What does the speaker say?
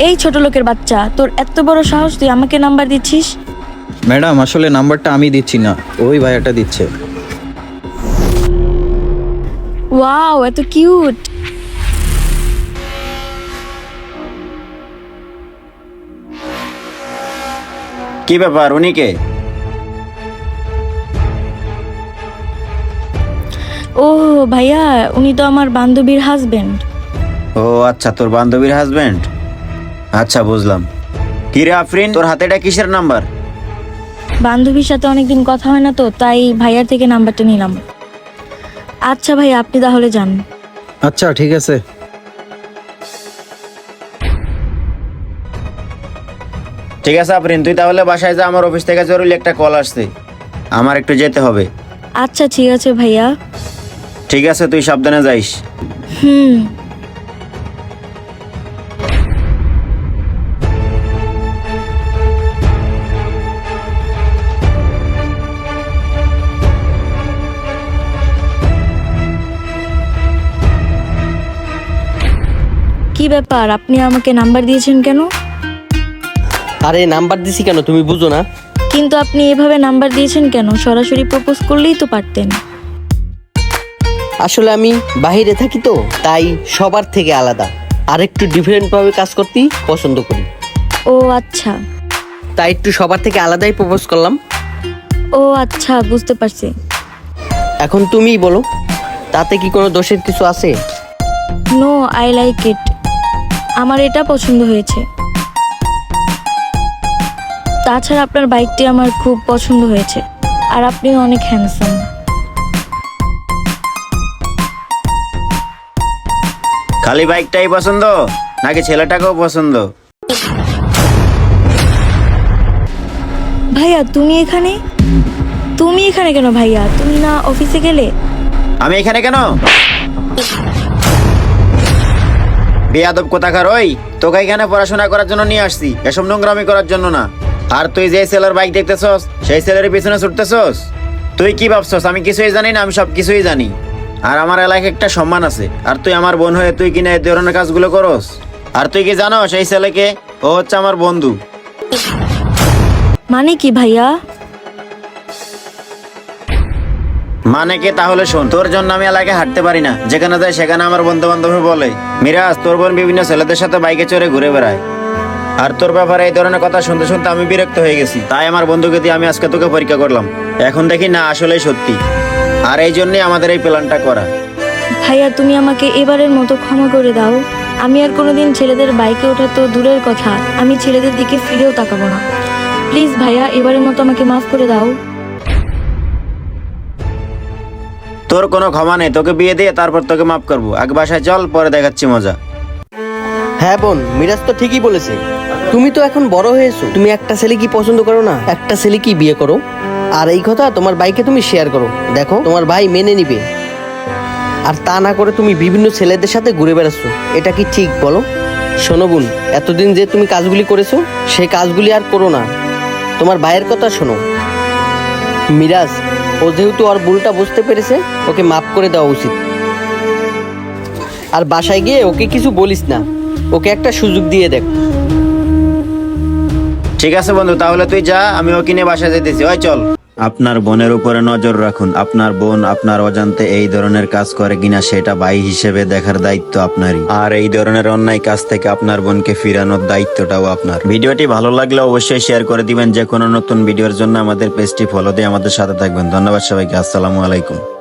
এই ছোট লোকের বাচ্চা, তোর এত বড় সাহস, তুই আমাকে নাম্বার দিচ্ছিস? ম্যাডাম আসলে নাম্বারটা আমি দিচ্ছি না, ওই ভাইয়াটা দিচ্ছে। ওয়াও, এত কিউট। কি ব্যাপার, উনি কে? ও ভাইয়া, উনি তো আমার বান্ধবীর হাজবেন্ড। ও আচ্ছা, তোর বান্ধবীর হাজবেন্ড। আচ্ছা বুঝলাম। কি রে আফরিন, তোর হাতে এটা কিসের নাম্বার? বান্ধবীর সাথে অনেকদিন কথা হয় না তো, তাই ভাইয়ার থেকে নাম্বারটা নিলাম। আচ্ছা ভাই, আপনি তাহলে যান। আচ্ছা ঠিক আছে। ঠিক আছে আফরিন, তুই তাহলে বাসায় যা, আমার অফিস থেকে জরুরি একটা কল আসছে, আমার একটু যেতে হবে। আচ্ছা ঠিক আছে ভাইয়া। ঠিক আছে, তুই সাবধানে যাইস। হুম। কি ব্যাপার, আপনি আমাকে নাম্বার দিয়েছেন কেন? আরে নাম্বার দিছি কেন তুমি বুঝো না? কিন্তু আপনি এভাবে নাম্বার দিয়েছেন কেন? সরাসরি প্রপোজ করলেই তো পারতেন। আসলে আমি বাইরে থাকি তো, তাই সবার থেকে আলাদা আর একটু ডিফারেন্ট ভাবে কাজ করতেই পছন্দ করি। ও আচ্ছা। তাই একটু সবার থেকে আলাদাই প্রপোজ করলাম। ও আচ্ছা, বুঝতে পারছি। এখন তুমিই বলো, তাতে কি কোনো দোষের কিছু আছে? No, I like it. আমার এটা পছন্দ হয়েছে। তাছাড়া আপনার বাইকটি আমার খুব পছন্দ হয়েছে, আর আপনিও অনেক হ্যান্ডসাম। খালি বাইকটাই পছন্দ নাকি ছেলেটাকেও পছন্দ? ভাইয়া তুমি এখানে? তুমি এখানে কেন ভাইয়া? তুমি না অফিসে গেলে? আমি এখানে কেন? বেয়াদব কোথাকার, ওই তোকে এখানে পড়াশোনা করার জন্য নিয়ে আসছি, এসব নোংরামি করার জন্য না। আর তুই যে ছেলের বাইক দেখতেছস, সেই ছেলের পিছনে ছুটতেছস। তুই কি ভাবছস আমি কিছুই জানি না? আমি সব কিছুই জানি। আর আমার এলাকায় একটা সম্মান আছে, আর তুই আমার বোন হয়ে তুই কিনা এই ধরনের কাজগুলো করস? আর তুই কি জানো সেই ছেলেকে? ও হচ্ছে আমার বন্ধু। মানে কি ভাইয়া? মানে কি তাহলে শোন, তোর জন্য আমি এলাকায় হাঁটতে পারি না, যেখানে যাই সেখানে আমার বন্ধু বান্ধব বলে মিরাজ তোর বোন বিভিন্ন ছেলেদের সাথে বাইকে চড়ে ঘুরে বেড়ায়। আর তোর ব্যাপারে এই ধরনের কথা শুনতে শুনতে আমি বিরক্ত হয়ে গেছি, তাই আমার বন্ধুকে দিয়ে আমি আজকে তোকে পরীক্ষা করলাম। এখন দেখি না আসলেই সত্যি, আর এই জন্যই আমাদের এই প্ল্যানটা করা। ভাইয়া তুমি আমাকে এবারের মতো ক্ষমা করে দাও। আমি আর কোনোদিন ছেলেদের বাইকে ওঠা তো দূরের কথা, আমি ছেলেদের দিকে ফিরেও তাকাবো না। প্লিজ ভাইয়া, এবারের মতো আমাকে মাফ করে দাও। তোর কোনো ক্ষমা নেই, তোকে বিয়ে দিয়ে তারপর তোকে মাফ করবো। আগে বাসায় চল, পরে দেখাচ্ছি মজা। হ্যাঁ বোন, মিরাজ তো ঠিকই বলেছে। তুমি তো এখন বড় হয়েছো, তুমি একটা ছেলে কি পছন্দ করো না? একটা ছেলে কি বিয়ে করো। আর এই কথা তোমার ভাইকে তুমি শেয়ার করো, দেখো তোমার ভাই মেনে নিবে। আর তা না করে তুমি বিভিন্ন ছেলেদের সাথে ঘুরে বেড়াচ্ছ, এটা কি ঠিক বলো? শোনো বোন, এতদিন যে তুমি কাজগুলি করেছো সেই কাজগুলি আর করো না। তোমার ভাইয়ের কথা শোনো। মিরাজ, ও যেহেতু ওর ভুলটা বুঝতে পেরেছে, ওকে মাফ করে দেওয়া উচিত। আর বাসায় গিয়ে ওকে কিছু বলিস না, ওকে একটা সুযোগ দিয়ে দেখ। ঠিক আছে বন্ধু, তাহলে তুই যা, আমি ওকে নিয়ে বাসায় যেতেছি। ওই চল। আপনার বোনের উপরে নজর রাখুন। আপনার বোন আপনার অজান্তে এই ধরনের কাজ করে কিনা সেটা ভাই হিসেবে দেখার দায়িত্ব আপনারই। আর এই ধরনের অন্যায় কাজ থেকে আপনার বোনকে ফিরানোর দায়িত্বটাও আপনার। ভিডিওটি ভালো লাগলে অবশ্যই শেয়ার করে দিবেন। যে কোনো নতুন ভিডিওর জন্য আমাদের পেজটি ফলো দিয়ে আমাদের সাথে থাকবেন। ধন্যবাদ সবাইকে। আসসালামু আলাইকুম।